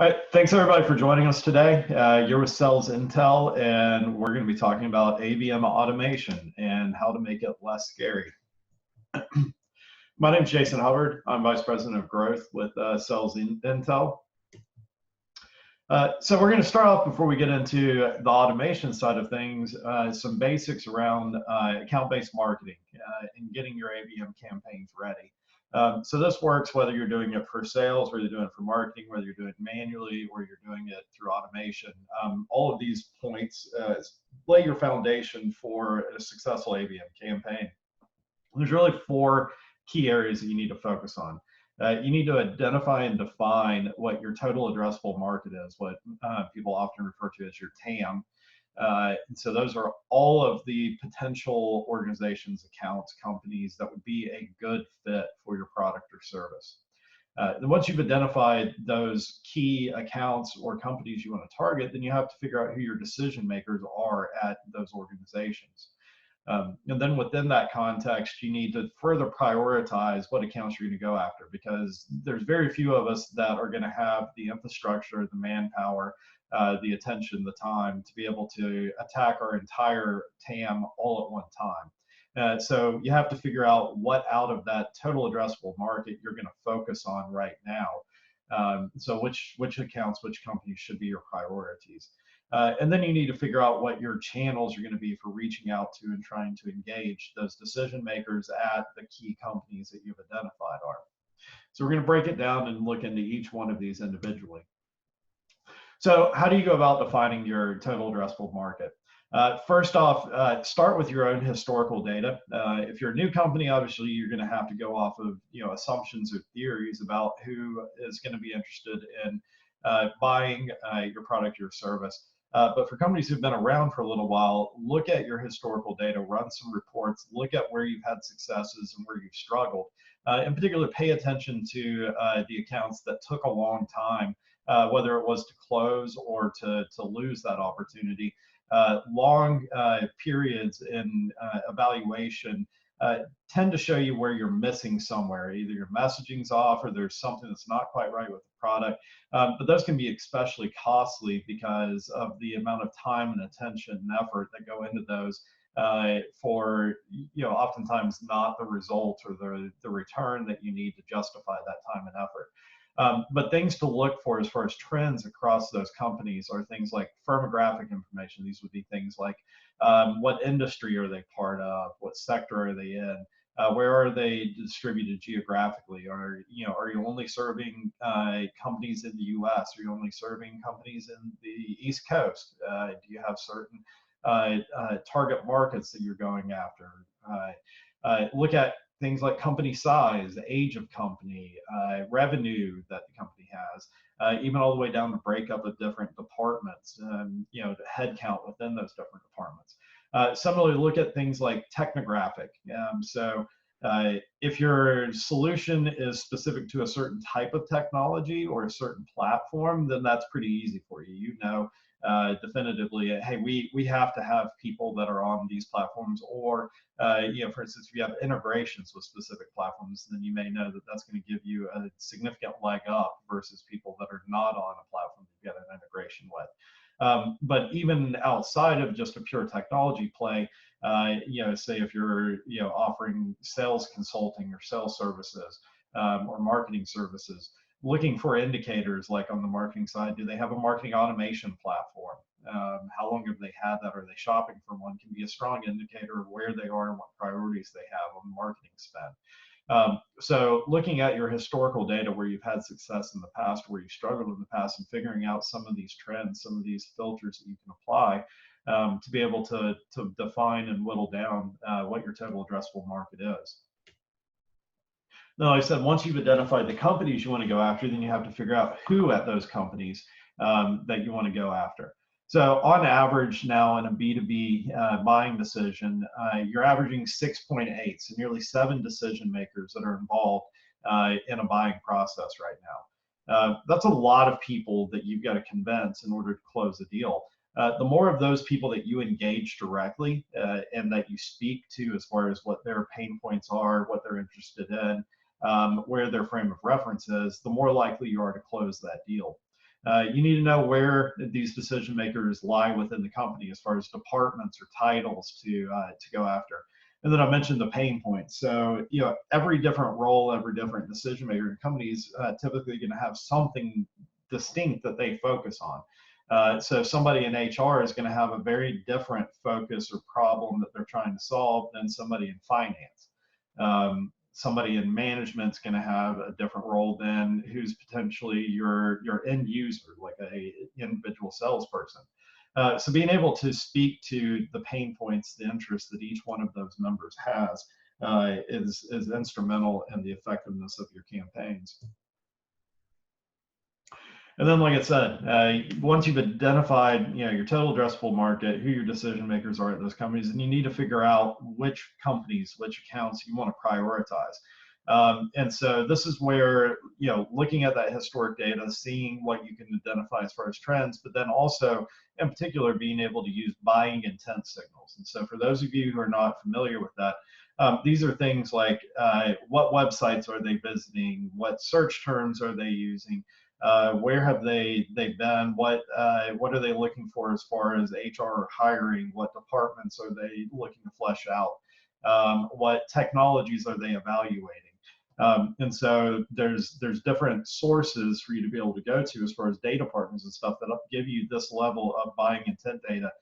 All right, thanks everybody for joining us today. You're with SalesIntel, and we're going to be talking about ABM automation and how to make it less scary. My name is Jason Hubbard. I'm Vice President of Growth with SalesIntel. So we're going to start off before we get into the automation side of things, some basics around account-based marketing and getting your ABM campaigns ready. So this works whether you're doing it for sales, whether you're doing it for marketing, whether you're doing it manually, or you're doing it through automation. All of these points lay your foundation for a successful ABM campaign. There's really four key areas that you need to focus on. You need to identify and define what your total addressable market is, what people often refer to as your TAM. So those are all of the potential organizations, accounts, companies that would be a good fit for your product or service. And once you've identified those key accounts or companies you want to target, then you have to figure out who your decision makers are at those organizations. And then within that context, you need to further prioritize what accounts you're going to go after, because there's very few of us that are going to have the infrastructure, the manpower, the attention, the time to be able to attack our entire TAM all at one time. So you have to figure out what out of that total addressable market you're going to focus on right now. So which accounts, which companies should be your priorities. And then you need to figure out what your channels are going to be for reaching out to and trying to engage those decision makers at the key companies that you've identified are. So we're going to break it down and look into each one of these individually. So how do you go about defining your total addressable market? First off, start with your own historical data. If you're a new company, obviously you're going to have to go off of assumptions or theories about who is going to be interested in buying your product or service. But for companies who've been around for a little while, look at your historical data, run some reports, look at where you've had successes and where you've struggled. In particular, pay attention to the accounts that took a long time, whether it was to close or to lose that opportunity. Long periods in evaluation tend to show you where you're missing somewhere. Either your messaging's off or there's something that's not quite right with the product. But those can be especially costly because of the amount of time and attention and effort that go into those for oftentimes not the results or the return that you need to justify that time and effort. But things to look for as far as trends across those companies are things like firmographic information. These would be things like what industry are they part of, what sector are they in, where are they distributed geographically? Are you only serving companies in the U.S.? Are you only serving companies in the East Coast? Do you have certain target markets that you're going after? Look at things like company size, the age of company, revenue that the company has, even all the way down to breakup of different departments, the headcount within those different departments. Similarly, look at things like technographic. So if your solution is specific to a certain type of technology or a certain platform, then that's pretty easy for you. You know definitively, hey, we have to have people that are on these platforms, or for instance, if you have integrations with specific platforms, then you may know that that's going to give you a significant leg up versus people that are not on a platform you've got an integration with. But even outside of just a pure technology play, say if you're offering sales consulting or sales services or marketing services, looking for indicators like on the marketing side, do they have a marketing automation platform? How long have they had that? Are they shopping for one? Can be a strong indicator of where they are and what priorities they have on marketing spend. So looking at your historical data where you've had success in the past, where you struggled in the past, and figuring out some of these trends, some of these filters that you can apply to be able to define and whittle down what your total addressable market is. Now, like I said, once you've identified the companies you want to go after, then you have to figure out who at those companies that you want to go after. So on average now in a B2B buying decision, you're averaging 6.8, so nearly 7 decision makers that are involved in a buying process right now. That's a lot of people that you've got to convince in order to close a deal. The more of those people that you engage directly and that you speak to as far as what their pain points are, what they're interested in, where their frame of reference is, the more likely you are to close that deal. You need to know where these decision makers lie within the company as far as departments or titles to go after. And then I mentioned the pain points. So, every different role, every different decision maker in companies typically going to have something distinct that they focus on. So somebody in HR is going to have a very different focus or problem that they're trying to solve than somebody in finance. Somebody in management is going to have a different role than who's potentially your end user, like a individual salesperson. So being able to speak to the pain points, the interests that each one of those members has is instrumental in the effectiveness of your campaigns. And then, like I said, once you've identified, your total addressable market, who your decision makers are at those companies, and you need to figure out which companies, which accounts you want to prioritize. And so this is where, looking at that historic data, seeing what you can identify as far as trends, but then also, in particular, being able to use buying intent signals. And so for those of you who are not familiar with that, these are things like what websites are they visiting, what search terms are they using, where have they been, what are they looking for as far as HR hiring, what departments are they looking to flesh out, what technologies are they evaluating. And so there's different sources for you to be able to go to as far as data partners and stuff that give you this level of buying intent data.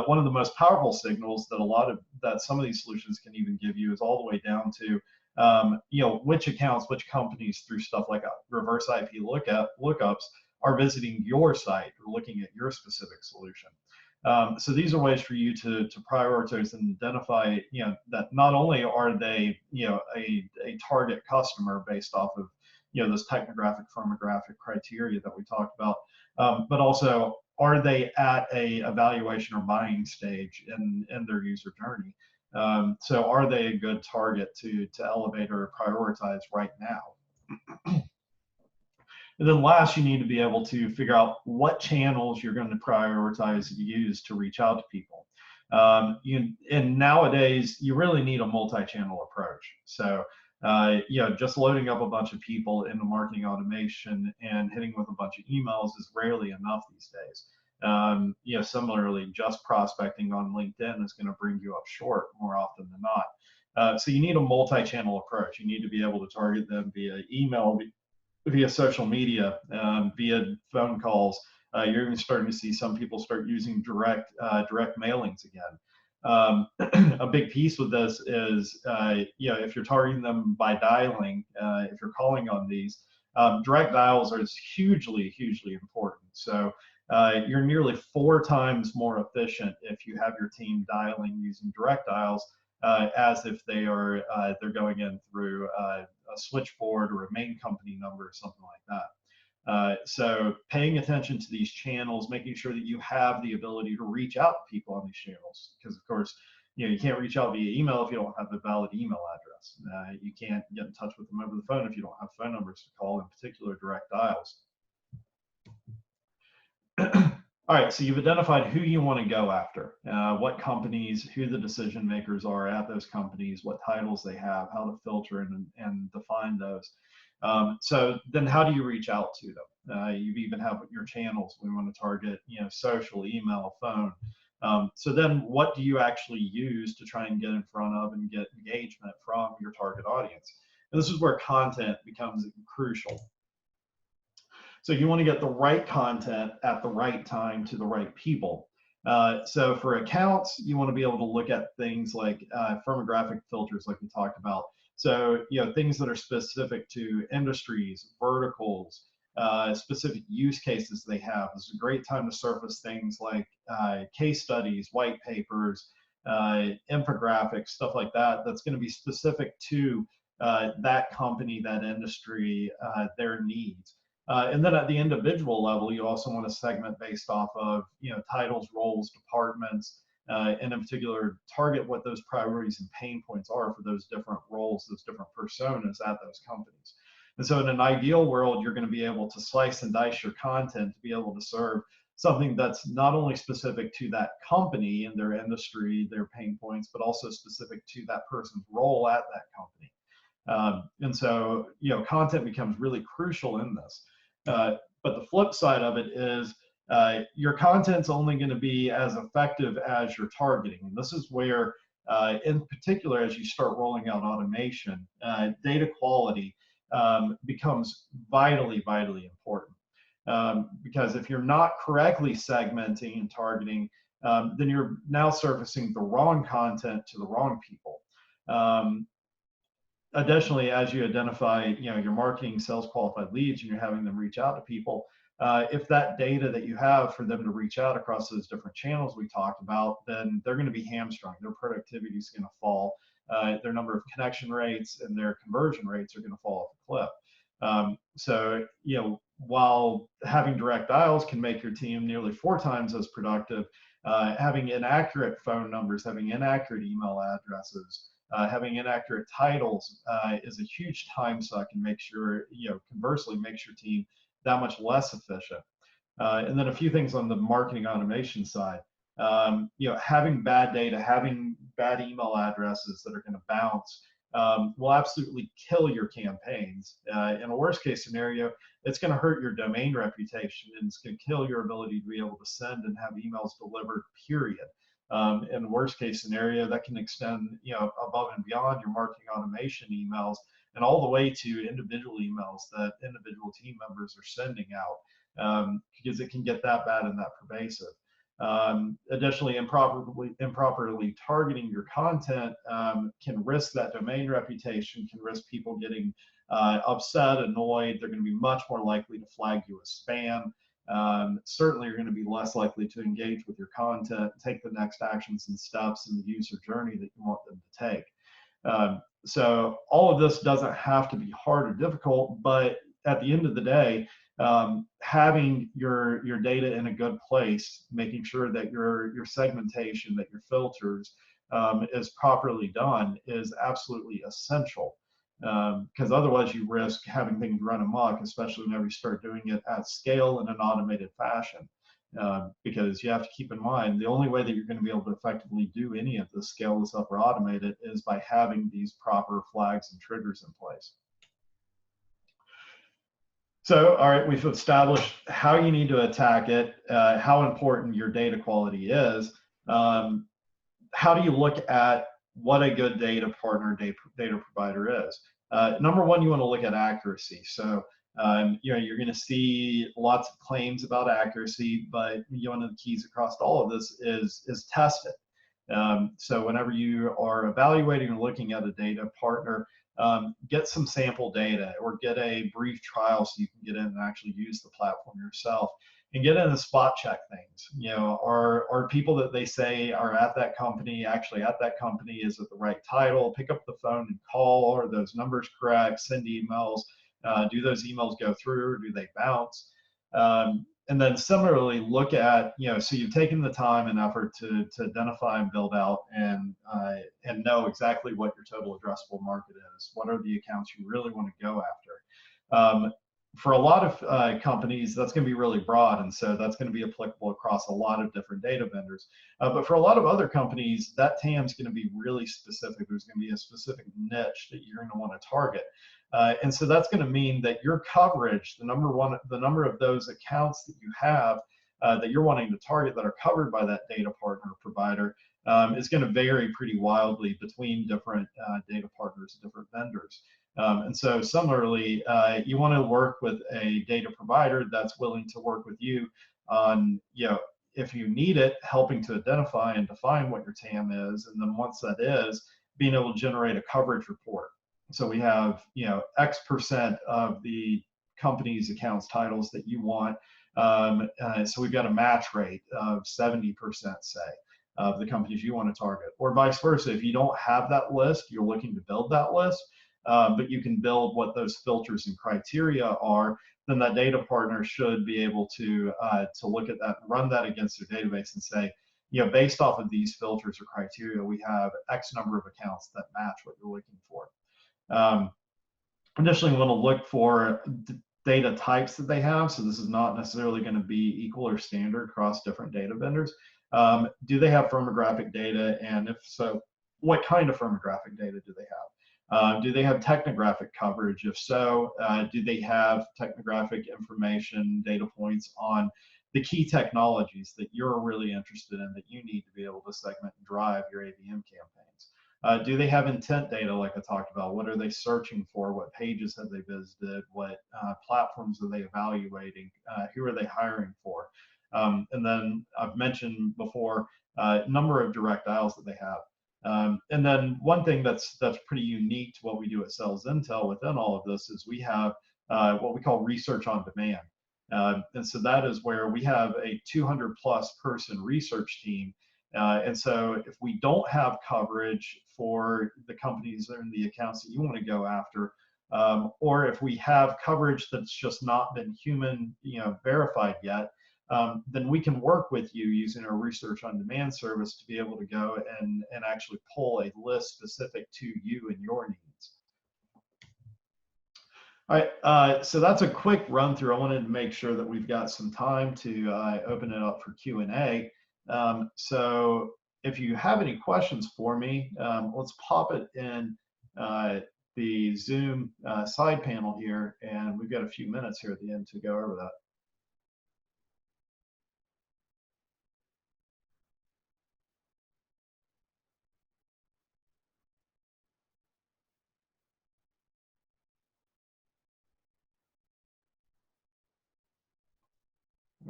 One of the most powerful signals that some of these solutions can even give you is all the way down to which accounts, which companies through stuff like reverse IP lookups are visiting your site or looking at your specific solution. So these are ways for you to prioritize and identify, that not only are they, a target customer based off of, those technographic, firmographic criteria that we talked about, but also are they at a evaluation or buying stage in their user journey? So are they a good target to elevate or prioritize right now? And then last, you need to be able to figure out what channels you're going to prioritize and use to reach out to people. And nowadays, you really need a multi-channel approach. So, just loading up a bunch of people into marketing automation and hitting with a bunch of emails is rarely enough these days. Similarly, just prospecting on LinkedIn is going to bring you up short more often than not. So you need a multi-channel approach. You need to be able to target them via email, via social media, via phone calls. You're even starting to see some people start using direct mailings again. A big piece with this is, if you're targeting them by dialing, if you're calling on these, direct dials are hugely, hugely important. So you're nearly 4 times more efficient if you have your team dialing using direct dials as if they're going in through a switchboard or a main company number or something like that. So paying attention to these channels, making sure that you have the ability to reach out to people on these channels, because of course, you can't reach out via email if you don't have a valid email address. You can't get in touch with them over the phone if you don't have phone numbers to call, in particular direct dials. All right, so you've identified who you want to go after, what companies, who the decision makers are at those companies, what titles they have, how to filter and define those. So then how do you reach out to them? You even have your channels. We want to target, social, email, phone. So then what do you actually use to try and get in front of and get engagement from your target audience? And this is where content becomes crucial. So you want to get the right content at the right time to the right people. So for accounts, you want to be able to look at things like firmographic filters, like we talked about. So, things that are specific to industries, verticals, specific use cases they have. This is a great time to surface things like case studies, white papers, infographics, stuff like that. That's going to be specific to that company, that industry, their needs. And then at the individual level, you also want to segment based off of, titles, roles, departments, and in particular, target what those priorities and pain points are for those different roles, those different personas at those companies. And so in an ideal world, you're going to be able to slice and dice your content to be able to serve something that's not only specific to that company and their industry, their pain points, but also specific to that person's role at that company. And so, content becomes really crucial in this. But the flip side of it is your content's only going to be as effective as your targeting. And this is where, in particular, as you start rolling out automation, data quality becomes vitally, vitally important. Because if you're not correctly segmenting and targeting, then you're now surfacing the wrong content to the wrong people. Additionally, as you identify, your marketing sales qualified leads and you're having them reach out to people, if that data that you have for them to reach out across those different channels we talked about, then they're going to be hamstrung. Their productivity is going to fall. Their number of connection rates and their conversion rates are going to fall off a cliff. So, while having direct dials can make your team nearly 4 times as productive, having inaccurate phone numbers, having inaccurate email addresses, having inaccurate titles is a huge time suck, and make sure, conversely, makes your team that much less efficient. And then a few things on the marketing automation side. Having bad data, having bad email addresses that are going to bounce will absolutely kill your campaigns. In a worst case scenario, it's going to hurt your domain reputation, and it's going to kill your ability to be able to send and have emails delivered, period. In the worst case scenario, that can extend, above and beyond your marketing automation emails and all the way to individual emails that individual team members are sending out, because it can get that bad and that pervasive. Additionally, improperly targeting your content can risk that domain reputation, can risk people getting upset, annoyed. They're going to be much more likely to flag you as spam. Certainly, you're going to be less likely to engage with your content, take the next actions and steps in the user journey that you want them to take. So all of this doesn't have to be hard or difficult, but at the end of the day, having your data in a good place, making sure that your segmentation, that your filters is properly done, is absolutely essential. Because otherwise you risk having things run amok, especially whenever you start doing it at scale in an automated fashion. Because you have to keep in mind, the only way that you're going to be able to effectively do any of this, scale this up or automate it, is by having these proper flags and triggers in place. So, all right, we've established how you need to attack it, how important your data quality is. How do you look at what a good data partner, data provider is? Number one, you want to look at accuracy. So, you're going to see lots of claims about accuracy, but one of the keys across all of this is test it. So whenever you are evaluating or looking at a data partner, get some sample data or get a brief trial so you can get in and actually use the platform yourself, and get in and spot check things. Are people that they say are at that company actually at that company? Is it the right title? Pick up the phone and call. Are those numbers correct? Send emails. Do those emails go through, or do they bounce? And then similarly, look at, so you've taken the time and effort to identify and build out and know exactly what your total addressable market is. What are the accounts you really want to go after? For a lot of companies, that's going to be really broad, and so that's going to be applicable across a lot of different data vendors. But for a lot of other companies, that TAM is going to be really specific. There's going to be a specific niche that you're going to want to target. And so that's going to mean that your coverage, the number of those accounts that you have that you're wanting to target that are covered by that data partner or provider is going to vary pretty wildly between different data partners, different vendors. And so similarly, you want to work with a data provider that's willing to work with you on, if you need it, helping to identify and define what your TAM is. And then once that is, being able to generate a coverage report. So we have, X% of the company's accounts titles that you want. So we've got a match rate of 70%, say, of the companies you want to target, or vice versa. If you don't have that list, you're looking to build that list, but you can build what those filters and criteria are, then that data partner should be able to look at that, run that against their database and say, based off of these filters or criteria, we have X number of accounts that match what you're looking for. Additionally, we want to look for data types that they have. So this is not necessarily going to be equal or standard across different data vendors. Do they have firmographic data? And if so, what kind of firmographic data do they Do they have technographic coverage? If so, do they have technographic information, data points on the key technologies that you're really interested in that you need to be able to segment and drive your ABM campaigns? Do they have intent data like I talked about? What are they searching for? What pages have they visited? What platforms are they evaluating? Who are they hiring for? And then I've mentioned before, number of direct dials that they have. And then one thing that's pretty unique to what we do at SalesIntel within all of this is we have what we call research on demand. And so that is where we have a 200 plus person research team. And so if we don't have coverage for the companies and the accounts that you want to go after, or if we have coverage that's just not been human, verified yet, then we can work with you using our research on demand service to be able to go and actually pull a list specific to you and your needs. All right, so that's a quick run through. I wanted to make sure that we've got some time to open it up for Q&A. So if you have any questions for me, let's pop it in the Zoom side panel here, and we've got a few minutes here at the end to go over that.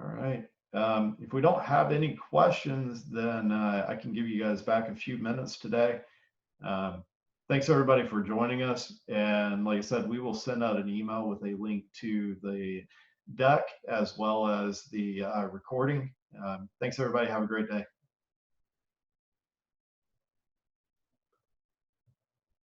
All right. If we don't have any questions, then I can give you guys back a few minutes today. Thanks everybody for joining us. And like I said, we will send out an email with a link to the deck as well as the recording. Thanks everybody. Have a great day.